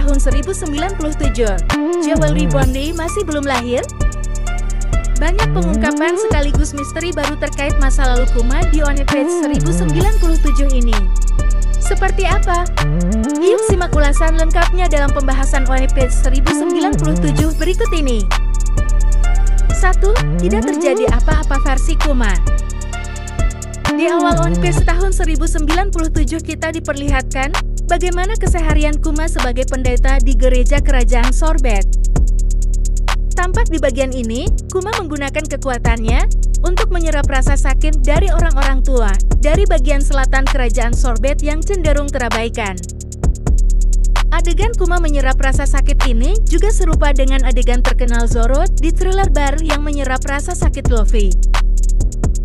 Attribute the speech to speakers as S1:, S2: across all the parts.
S1: tahun 1097. Jewelry Bondai masih belum lahir? Banyak pengungkapan sekaligus misteri baru terkait masa lalu Kuma di OnePage 1097 ini. Seperti apa? Yuk simak ulasan lengkapnya dalam pembahasan OnePage 1097 berikut ini. 1. Tidak terjadi apa-apa versi Kuma. Di awal OnePage tahun 1097 kita diperlihatkan bagaimana keseharian Kuma sebagai pendeta di gereja kerajaan Sorbet. Tampak di bagian ini, Kuma menggunakan kekuatannya untuk menyerap rasa sakit dari orang-orang tua dari bagian selatan kerajaan Sorbet yang cenderung terabaikan. Adegan Kuma menyerap rasa sakit ini juga serupa dengan adegan terkenal Zoro di Thriller Bar yang menyerap rasa sakit Luffy.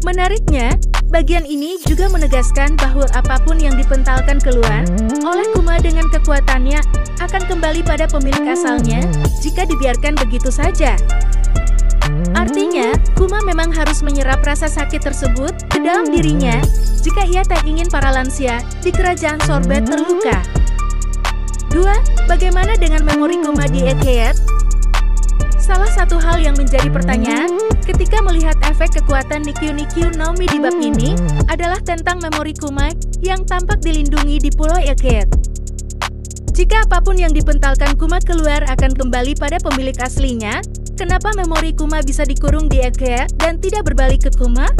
S1: Menariknya, bagian ini juga menegaskan bahwa apapun yang dipentalkan keluar oleh Kuma dengan kekuatannya akan kembali pada pemilik asalnya jika dibiarkan begitu saja. Artinya, Kuma memang harus menyerap rasa sakit tersebut ke dalam dirinya jika ia tak ingin para lansia di kerajaan Sorbet terluka. 2. Bagaimana dengan memori Kuma di Egghead? Salah satu hal yang menjadi pertanyaan ketika melihat efek kekuatan Nikyuu Naomi di bab ini adalah tentang memori Kuma yang tampak dilindungi di Pulau Egghead. Jika apapun yang dipentalkan Kuma keluar akan kembali pada pemilik aslinya, kenapa memori Kuma bisa dikurung di Egghead dan tidak berbalik ke Kuma?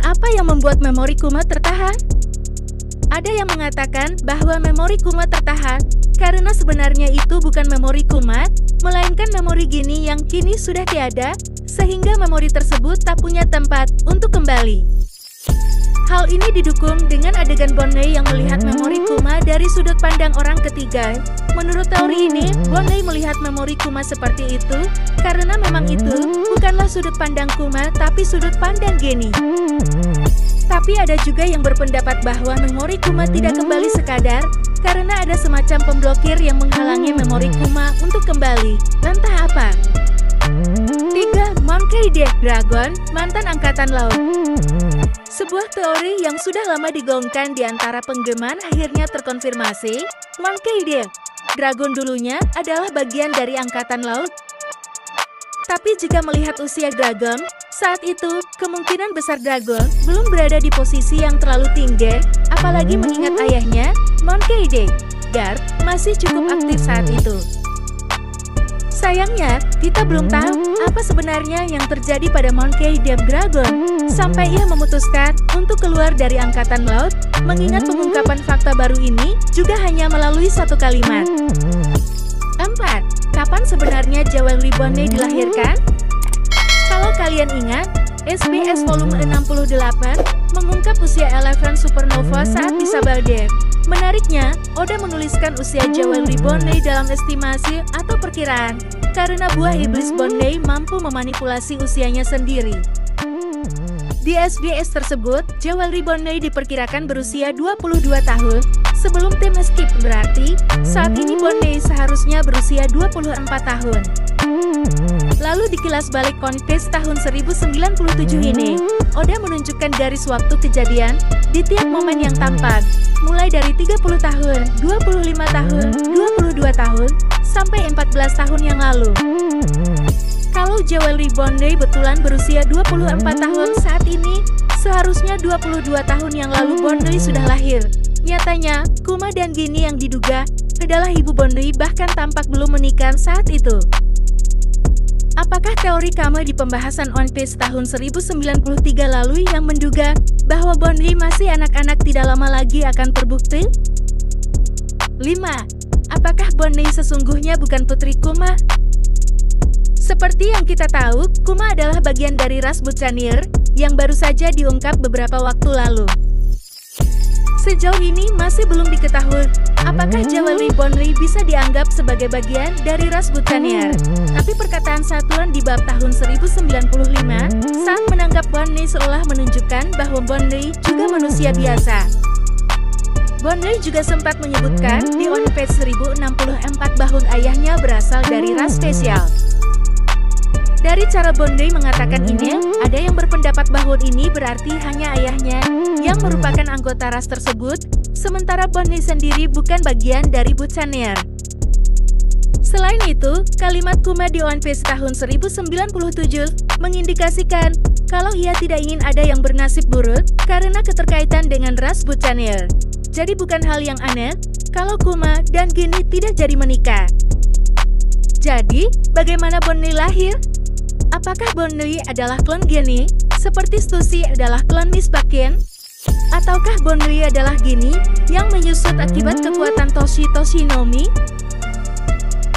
S1: Apa yang membuat memori Kuma tertahan? Ada yang mengatakan bahwa memori Kuma tertahan karena sebenarnya itu bukan memori Kuma, melainkan memori Gini yang kini sudah tiada, sehingga memori tersebut tak punya tempat untuk kembali. Hal ini didukung dengan adegan Bondai yang melihat memori Kuma dari sudut pandang orang ketiga. Menurut teori ini, Bondai melihat memori Kuma seperti itu, karena memang itu bukanlah sudut pandang Kuma tapi sudut pandang Geni. Tapi ada juga yang berpendapat bahwa memori Kuma tidak kembali sekadar karena ada semacam pemblokir yang menghalangi memori Kuma untuk kembali. Entah apa. 3. Monkey D. Dragon, mantan angkatan laut. Sebuah teori yang sudah lama digaungkan di antara penggemar akhirnya terkonfirmasi. Monkey D. Dragon dulunya adalah bagian dari angkatan laut. Tapi jika melihat usia Dragon, saat itu kemungkinan besar Dragon belum berada di posisi yang terlalu tinggi, apalagi mengingat ayahnya, Monkey D. Garp, masih cukup aktif saat itu. Sayangnya, kita belum tahu apa sebenarnya yang terjadi pada Monkey D. Dragon, sampai ia memutuskan untuk keluar dari angkatan laut, mengingat pengungkapan fakta baru ini juga hanya melalui satu kalimat. 4. Kapan sebenarnya Jewelry Bondai dilahirkan? Kalau kalian ingat, SBS volume 68 mengungkap usia Eleven Supernova saat di Sabaldev. Menariknya, Oda menuliskan usia Jewelry Bondai dalam estimasi atau perkiraan, karena buah iblis Bondai mampu memanipulasi usianya sendiri. Di SBS tersebut, Jewelry Bondai diperkirakan berusia 22 tahun, sebelum tim Escape berarti, saat ini Bondai seharusnya berusia 24 tahun. Lalu di kilas balik OnePage tahun 1097 ini, Oda menunjukkan garis waktu kejadian di tiap momen yang tampak, mulai dari 30 tahun, 25 tahun, 22 tahun, sampai 14 tahun yang lalu. Kalau Jewelry Bondai betulan berusia 24 tahun saat ini, seharusnya 22 tahun yang lalu Bondai sudah lahir. Nyatanya, Kuma dan Gini yang diduga adalah ibu Bondai bahkan tampak belum menikah saat itu. Apakah teori Kama di pembahasan OnePage tahun 1093 lalu yang menduga bahwa Bondai masih anak-anak tidak lama lagi akan terbukti? 5. Apakah Bondai sesungguhnya bukan putri Kuma? Seperti yang kita tahu, Kuma adalah bagian dari ras Buccaneer yang baru saja diungkap beberapa waktu lalu. Sejauh ini masih belum diketahui apakah Jewelry Bondai bisa dianggap sebagai bagian dari ras Buccaneer. Tapi perkataan Satuan di bab tahun 1095 saat menangkap Bondai seolah menunjukkan bahwa Bondai juga manusia biasa. Bondai juga sempat menyebutkan di OnePage 1064 bahwa ayahnya berasal dari ras spesial. Dari cara Bondai mengatakan ini, ada yang berpendapat bahwa ini berarti hanya ayahnya yang merupakan anggota ras tersebut, sementara Bondai sendiri bukan bagian dari Buccaneer. Selain itu, kalimat Kuma di One Piece tahun 1097 mengindikasikan kalau ia tidak ingin ada yang bernasib buruk karena keterkaitan dengan ras Buccaneer. Jadi bukan hal yang aneh kalau Kuma dan Ginny tidak jadi menikah. Jadi, bagaimana Bonney lahir? Apakah Bonney adalah klon Ginny, seperti Stussy adalah klon Miss Bakken? Ataukah Bonney adalah Ginny yang menyusut akibat kekuatan Toshinomi?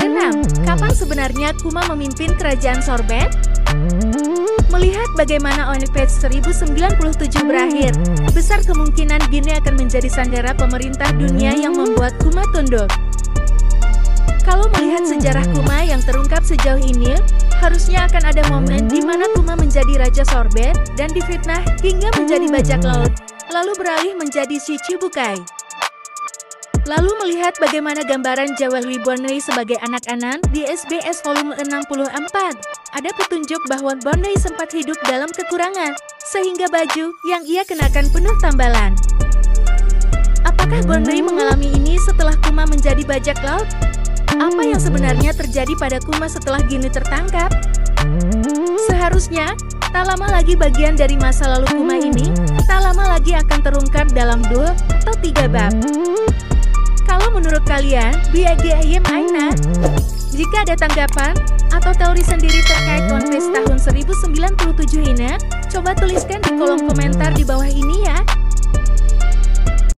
S1: 6. Kapan sebenarnya Kuma memimpin kerajaan Sorbet? Melihat bagaimana One Piece 1097 berakhir, besar kemungkinan Ginny akan menjadi sandera pemerintah dunia yang membuat Kuma tunduk. Kalau melihat sejarah Kuma yang terungkap sejauh ini, harusnya akan ada momen di mana Kuma menjadi Raja Sorbet dan difitnah hingga menjadi bajak laut, lalu beralih menjadi Shichibukai. Lalu melihat bagaimana gambaran Jewelry Bonney sebagai anak-anak di SBS volume 64, ada petunjuk bahwa Bonney sempat hidup dalam kekurangan, sehingga baju yang ia kenakan penuh tambalan. Apakah Bonney mengalami ini setelah Kuma menjadi bajak laut? Apa yang sebenarnya terjadi pada Kuma setelah Ginny tertangkap? Seharusnya, tak lama lagi bagian dari masa lalu Kuma ini, tak lama lagi akan terungkap dalam 2 atau 3 bab. Kalau menurut kalian, BGIM Aina, jika ada tanggapan atau teori sendiri terkait One Piece tahun 1097 ini, coba tuliskan di kolom komentar di bawah ini ya.